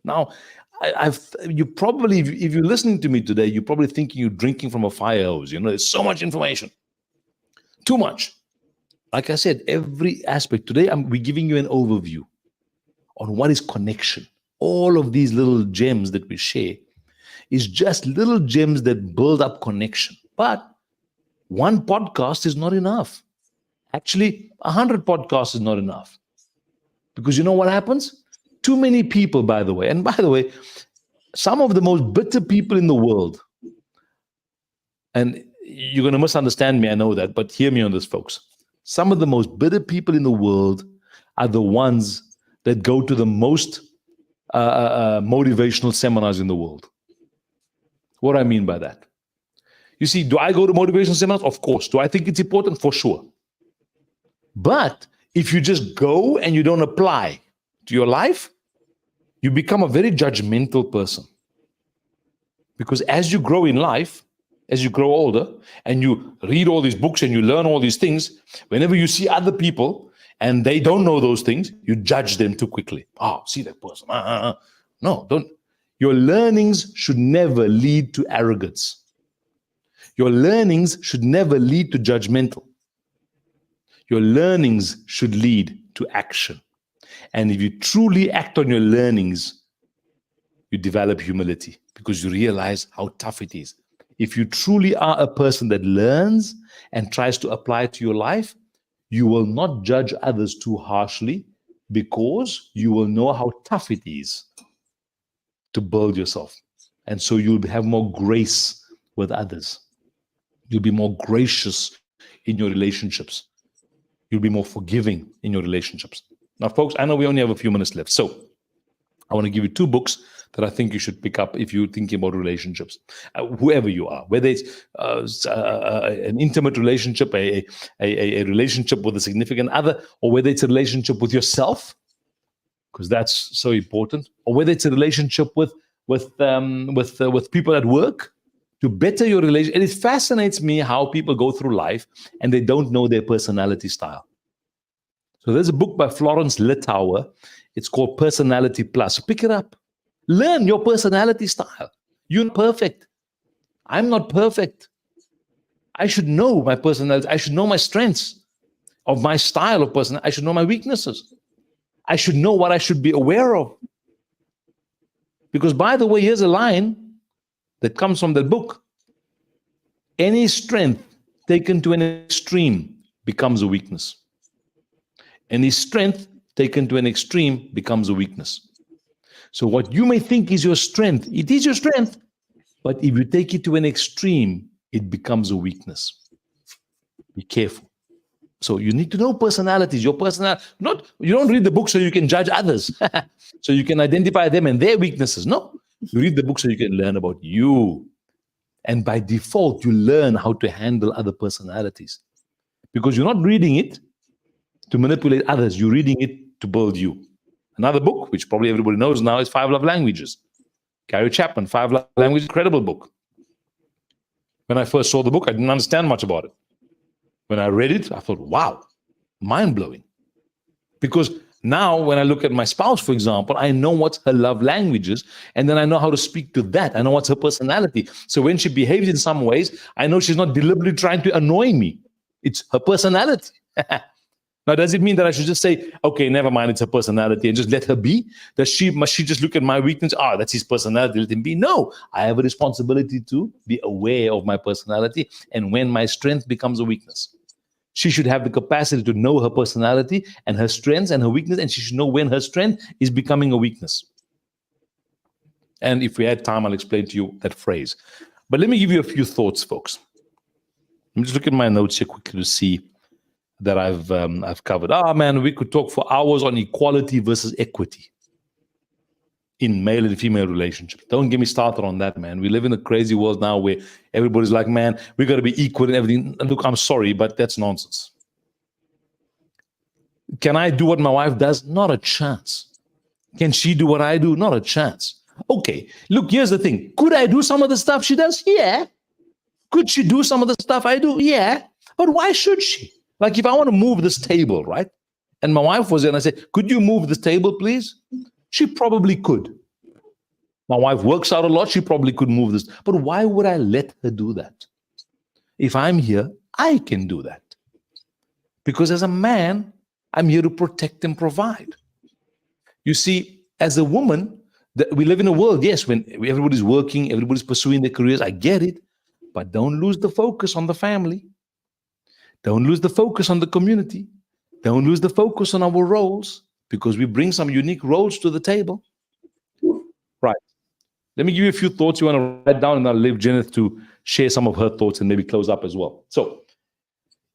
Now, you probably, if you're listening to me today, you're probably thinking you're drinking from a fire hose. There's so much information. Too much. Like I said, every aspect. Today, we're giving you an overview on what is connection. All of these little gems that we share is just little gems that build up connection. But one podcast is not enough. Actually, 100 podcasts is not enough. Because you know what happens? Too many people, by the way. And by the way, some of the most bitter people in the world, and you're going to misunderstand me, I know that, but hear me on this, folks. Some of the most bitter people in the world are the ones that go to the most motivational seminars in the world. What do I mean by that? You see, do I go to motivational seminars? Of course. Do I think it's important? For sure. But if you just go and you don't apply to your life, you become a very judgmental person. Because as you grow in life, as you grow older, and you read all these books and you learn all these things, whenever you see other people and they don't know those things, you judge them too quickly. Oh, see that person. No, don't. Your learnings should never lead to arrogance. Your learnings should never lead to judgmental. Your learnings should lead to action. And if you truly act on your learnings, you develop humility because you realize how tough it is. If you truly are a person that learns and tries to apply it to your life, you will not judge others too harshly because you will know how tough it is to build yourself. And so you'll have more grace with others. You'll be more gracious in your relationships. You'll be more forgiving in your relationships. Now, folks, I know we only have a few minutes left. So I want to give you 2 books that I think you should pick up if you're thinking about relationships, whoever you are, whether it's an intimate relationship, a relationship with a significant other, or whether it's a relationship with yourself, because that's so important, or whether it's a relationship with people at work, to better your relationship. And it fascinates me how people go through life and they don't know their personality style. So there's a book by Florence Littauer. It's called Personality Plus. Pick it up. Learn your personality style. You're not perfect. I'm not perfect. I should know my personality. I should know my strengths of my style of personality. I should know my weaknesses. I should know what I should be aware of. Because, by the way, here's a line that comes from the book. Any strength taken to an extreme becomes a weakness. Any strength taken to an extreme becomes a weakness. So what you may think is your strength, it is your strength. But if you take it to an extreme, it becomes a weakness. Be careful. So you need to know personalities, your personality. You don't read the book so you can judge others. So you can identify them and their weaknesses. No, you read the book so you can learn about you. And by default, you learn how to handle other personalities. Because you're not reading it to manipulate others. You're reading it to build you. Another book, which probably everybody knows now, is 5 Love Languages. Gary Chapman, 5 Love Languages, incredible book. When I first saw the book, I didn't understand much about it. When I read it, I thought, wow, mind-blowing. Because now when I look at my spouse, for example, I know what's her love languages, and then I know how to speak to that. I know what's her personality. So when she behaves in some ways, I know she's not deliberately trying to annoy me. It's her personality. Now, does it mean that I should just say, okay, never mind, it's her personality, and just let her be? Must she just look at my weakness? That's his personality, let him be. No, I have a responsibility to be aware of my personality and when my strength becomes a weakness. She should have the capacity to know her personality and her strengths and her weakness, and she should know when her strength is becoming a weakness. And if we had time, I'll explain to you that phrase. But let me give you a few thoughts, folks. Let me just look at my notes here quickly to see that I've covered. Ah, man, we could talk for hours on equality versus equity in male and female relationships. Don't get me started on that, man. We live in a crazy world now where everybody's like, man, we got to be equal in everything. Look, I'm sorry, but that's nonsense. Can I do what my wife does? Not a chance. Can she do what I do? Not a chance. Okay, look, here's the thing. Could I do some of the stuff she does? Yeah. Could she do some of the stuff I do? Yeah. But why should she? Like, if I want to move this table, right? And my wife was there and I said, could you move this table, please? She probably could. My wife works out a lot. She probably could move this. But why would I let her do that? If I'm here, I can do that. Because as a man, I'm here to protect and provide. You see, as a woman, we live in a world, yes, when everybody's working, everybody's pursuing their careers. I get it. But don't lose the focus on the family. Don't lose the focus on the community. Don't lose the focus on our roles, because we bring some unique roles to the table. Right. Let me give you a few thoughts you want to write down, and I'll leave Jenith to share some of her thoughts and maybe close up as well. So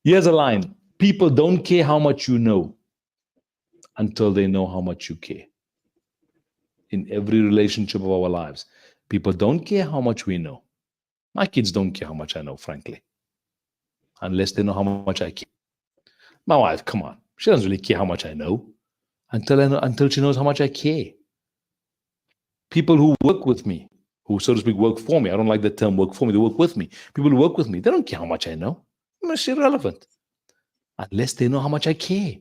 here's a line. People don't care how much you know until they know how much you care. In every relationship of our lives, people don't care how much we know. My kids don't care how much I know, frankly, unless they know how much I care. My wife, come on, she doesn't really care how much I know until she knows how much I care. People who work with me, who, so to speak, work for me. I don't like the term work for me. They work with me. People who work with me, they don't care how much I know. It's irrelevant unless they know how much I care.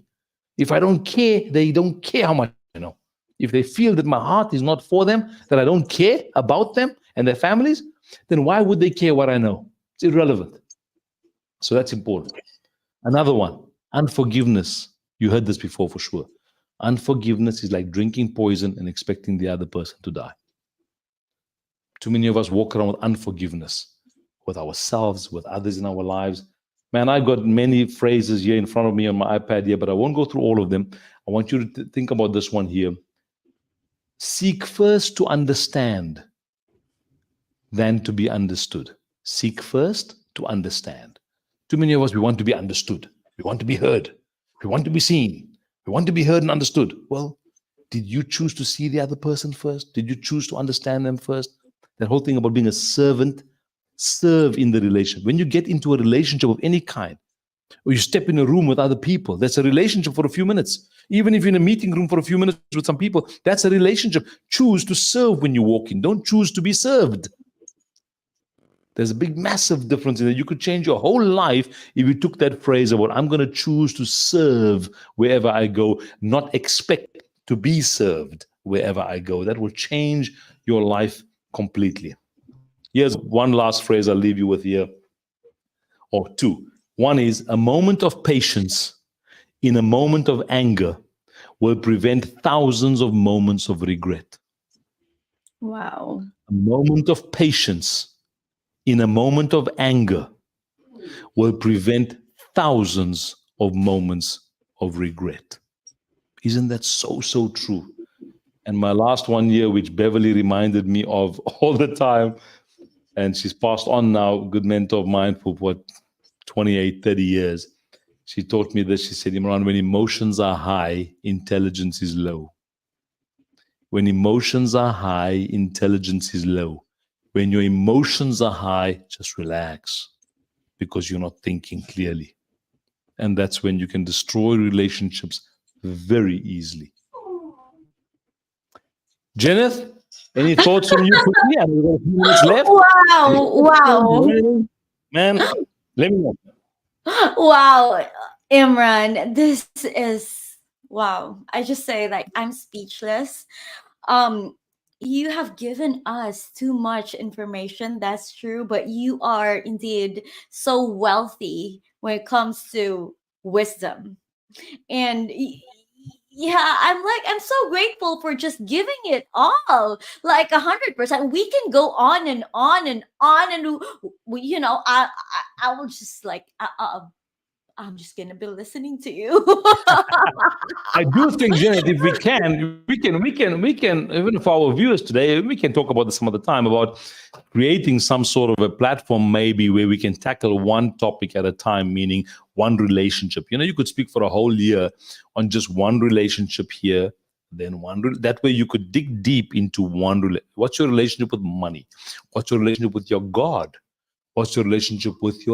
If I don't care, they don't care how much I know. If they feel that my heart is not for them, that I don't care about them and their families, then why would they care what I know? It's irrelevant. So that's important. Another one, unforgiveness. You heard this before for sure. Unforgiveness is like drinking poison and expecting the other person to die. Too many of us walk around with unforgiveness with ourselves, with others in our lives. Man, I've got many phrases here in front of me on my iPad here, but I won't go through all of them. I want you to think about this one here. Seek first to understand than to be understood. Seek first to understand. Too many of us, we want to be understood. We want to be heard. We want to be seen. We want to be heard and understood. Well, did you choose to see the other person first? Did you choose to understand them first? That whole thing about being a servant, serve in the relationship. When you get into a relationship of any kind, or you step in a room with other people, that's a relationship for a few minutes. Even if you're in a meeting room for a few minutes with some people, that's a relationship. Choose to serve when you walk in. Don't choose to be served. There's a big, massive difference in that. You could change your whole life if you took that phrase about, I'm going to choose to serve wherever I go, not expect to be served wherever I go. That will change your life completely. Here's one last phrase I'll leave you with here, or two. One is, a moment of patience in a moment of anger will prevent thousands of moments of regret. Wow. A moment of patience in a moment of anger will prevent thousands of moments of regret. Isn't that so, so true? And my last one here, which Beverly reminded me of all the time, and she's passed on now, good mentor of mine for what, 28, 30 years. She taught me this. She said, Imraan, when emotions are high, intelligence is low. When emotions are high, intelligence is low. When your emotions are high, just relax, because you're not thinking clearly. And that's when you can destroy relationships very easily. Jenith, any thoughts from you quickly? We've got a few minutes left. Wow. Wow. Man, let me know. Wow. Imran, this is wow. I just say, like, I'm speechless. um you have given us too much information, that's true, but you are indeed so wealthy when it comes to wisdom. And yeah, I'm so grateful for just giving it all, like 100%. We can go on and on and on, and I will just like I'm just gonna be listening to you. I do think, Janet, if we can, even for our viewers today, we can talk about this some other time about creating some sort of a platform, maybe where we can tackle one topic at a time, meaning one relationship. You could speak for a whole year on just one relationship here, then that way you could dig deep into what's your relationship with money, what's your relationship with your God, what's your relationship with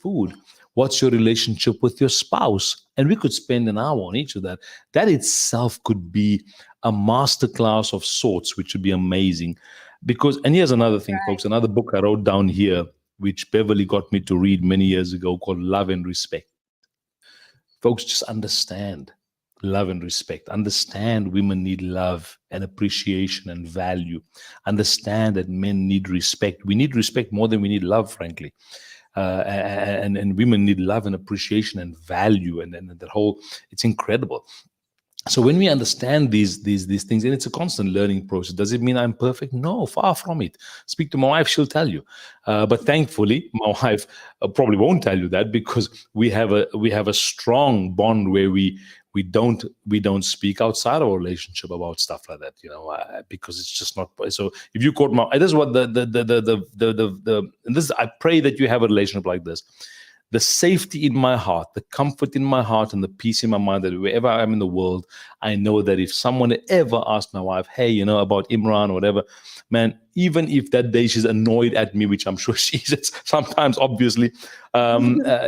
food, what's your relationship with your spouse, and we could spend an hour on each of that. That itself could be a masterclass of sorts, which would be amazing. Because, and here's another thing, folks, another book I wrote down here, which Beverly got me to read many years ago, called Love and Respect. Folks, just understand love and respect. Understand women need love and appreciation and value. Understand that men need respect. We need respect more than we need love, frankly. And women need love and appreciation and value, and that whole, it's incredible. So when we understand these things, and it's a constant learning process. Does it mean I'm perfect? No, far from it. Speak to my wife; she'll tell you. But thankfully, my wife probably won't tell you that, because we have a strong bond where we don't speak outside our relationship about stuff like that. Because it's just not. So if you quote my, this is what the and this, I pray that you have a relationship like this. The safety in my heart, the comfort in my heart, and the peace in my mind, that wherever I am in the world, I know that if someone ever asked my wife, hey, about Imran or whatever, man, even if that day she's annoyed at me, which I'm sure she is sometimes, obviously,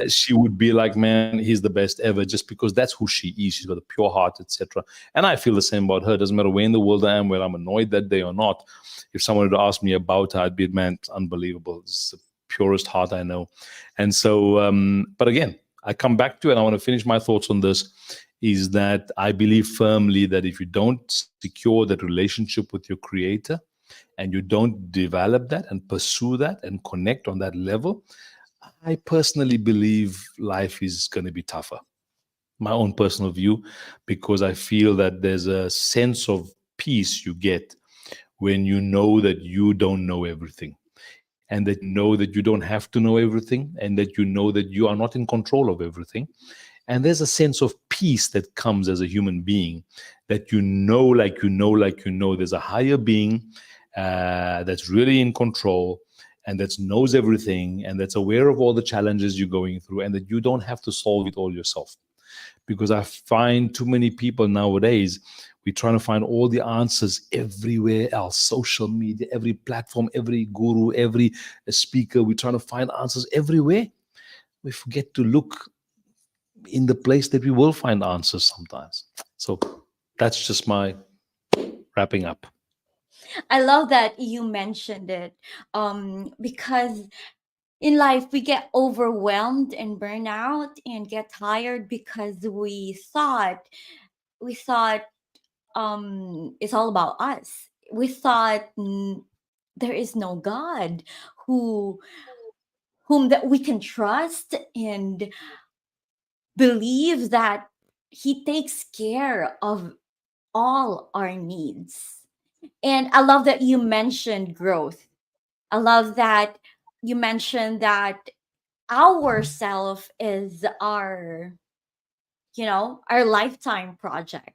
she would be like, man, he's the best ever, just because that's who she is. She's got a pure heart, etc. And I feel the same about her. It doesn't matter where in the world I am, whether I'm annoyed that day or not. If someone would ask me about her, I'd be, man, it's unbelievable. It's the purest heart I know. And so, but again, I come back to it, and I want to finish my thoughts on this, is that I believe firmly that if you don't secure that relationship with your creator, and you don't develop that and pursue that and connect on that level, I personally believe life is going to be tougher. My own personal view, because I feel that there's a sense of peace you get when you know that you don't know everything, and that you know that you don't have to know everything, and that you know that you are not in control of everything. And there's a sense of peace that comes as a human being, that there's a higher being that's really in control, and that knows everything, and that's aware of all the challenges you're going through, and that you don't have to solve it all yourself. Because I find too many people nowadays, we're trying to find all the answers everywhere else, social media, every platform, every guru, every speaker. We're trying to find answers everywhere. We forget to look in the place that we will find answers sometimes. So that's just my wrapping up. I love that you mentioned it, because in life we get overwhelmed and burn out and get tired because we thought it's all about us. We thought there is no God who whom that we can trust and believe that he takes care of all our needs. And I love that you mentioned growth. I love that you mentioned that our self is our lifetime project.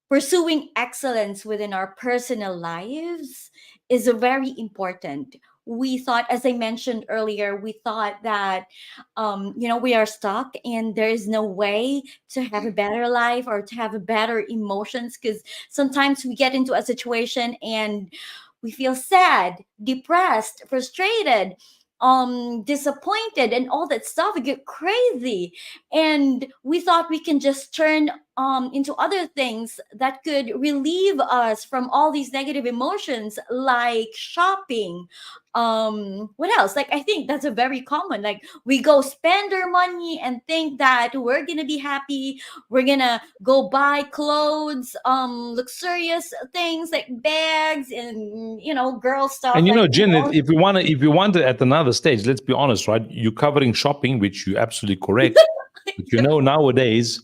Pursuing excellence within our personal lives is very important. We thought, as I mentioned earlier, we thought that we are stuck and there is no way to have a better life or to have a better emotions, because sometimes we get into a situation and we feel sad, depressed, frustrated, disappointed, and all that stuff. We get crazy, and we thought we can just turn into other things that could relieve us from all these negative emotions, like shopping. What else? Like, I think that's a very common. Like, we go spend our money and think that we're gonna be happy. We're gonna go buy clothes, luxurious things like bags and girl stuff. And Like, Jen, if we want to at another stage, let's be honest, right? You're covering shopping, which you're absolutely correct. But nowadays,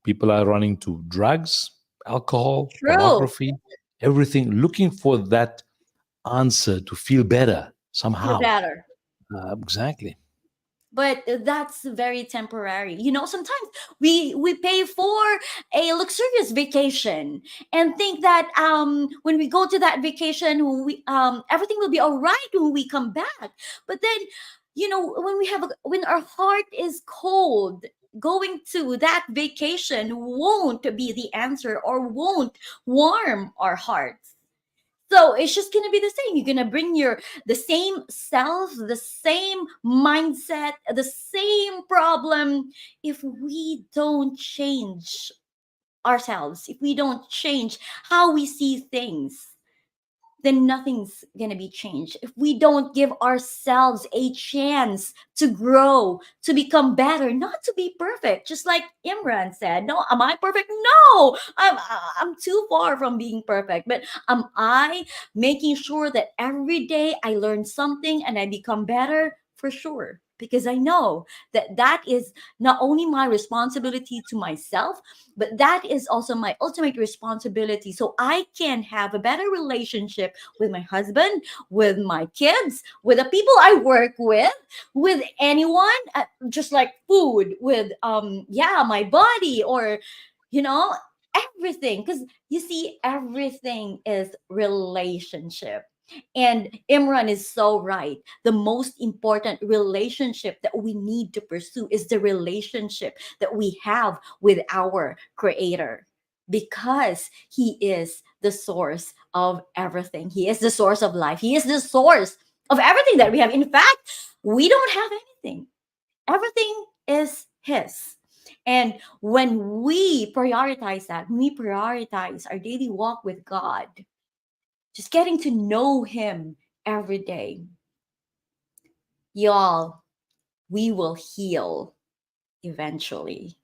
people are running to drugs, alcohol, true. pornography, everything, looking for that answer to feel better Feel somehow. better. Exactly. but that's very temporary. Sometimes we pay for a luxurious vacation and think that when we go to that vacation, we everything will be all right when we come back. But then, when our heart is cold, going to that vacation won't be the answer or won't warm our hearts. So it's just gonna be the same. You're gonna bring the same self, the same mindset, the same problem. If we don't change ourselves, if we don't change how we see things, then nothing's gonna be changed. If we don't give ourselves a chance to grow, to become better, not to be perfect, just like Imran said. No, am I perfect? No, I'm too far from being perfect. But am I making sure that every day I learn something and I become better? For sure. Because I know that that is not only my responsibility to myself, but that is also my ultimate responsibility, so I can have a better relationship with my husband, with my kids, with the people I work with anyone, just like food, with my body, or you know everything, because you see, everything is relationship. And Imran is so right. The most important relationship that we need to pursue is the relationship that we have with our creator, because he is the source of everything. He is the source of life. He is the source of everything that we have. In fact, we don't have anything. Everything is his. And when we prioritize that, when we prioritize our daily walk with God, just getting to know him every day, y'all, we will heal eventually.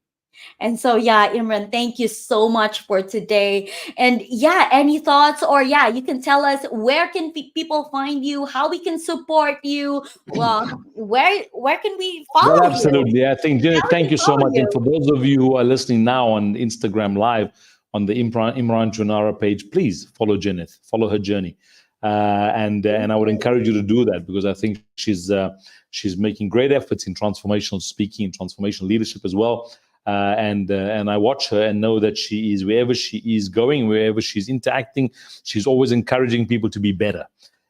And so, yeah, Imran, thank you so much for today. And yeah, any thoughts, or yeah, you can tell us where can people find you, how we can support you. Well, where can we Well, follow you? absolutely. I think, How Janet, we thank can you so follow much. And you? for those of you who are listening now on Instagram Live on the Imraan Choonara page, please follow Janet, follow her journey. And I would encourage you to do that, because I think she's making great efforts in transformational speaking and transformational leadership as well. And I watch her and know that she is, wherever she is going, wherever she's interacting, she's always encouraging people to be better.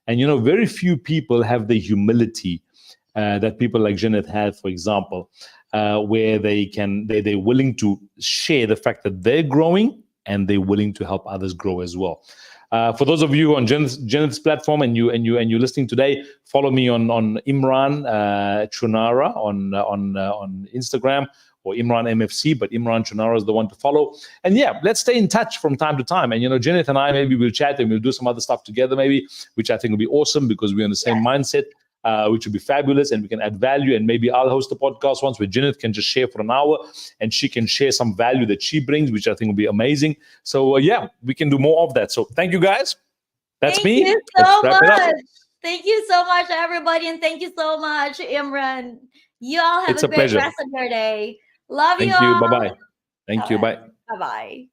And very few people have the humility that people like Janet had, for example, where they're willing to share the fact that they're growing, and they're willing to help others grow as well. For those of you on Janet's platform, and you're listening today, follow me on Imraan Choonara on Instagram, or Imran MFC, but Imraan Choonara is the one to follow. And yeah, let's stay in touch from time to time. And Janet and I, maybe we'll chat and we'll do some other stuff together, maybe, which I think will be awesome, because we're on the same mindset. Which would be fabulous, and we can add value. And maybe I'll host a podcast once where Janet can just share for an hour, and she can share some value that she brings, which I think will be amazing. So yeah, we can do more of that. So thank you, guys. That's Thank you me. Let's so wrap it up. much. Thank you so much, everybody, and thank you so much, Imran. You all have It's a a great pleasure. rest of your day. Love you Thank you. all. Bye bye. Thank All you. right. Bye. Bye bye.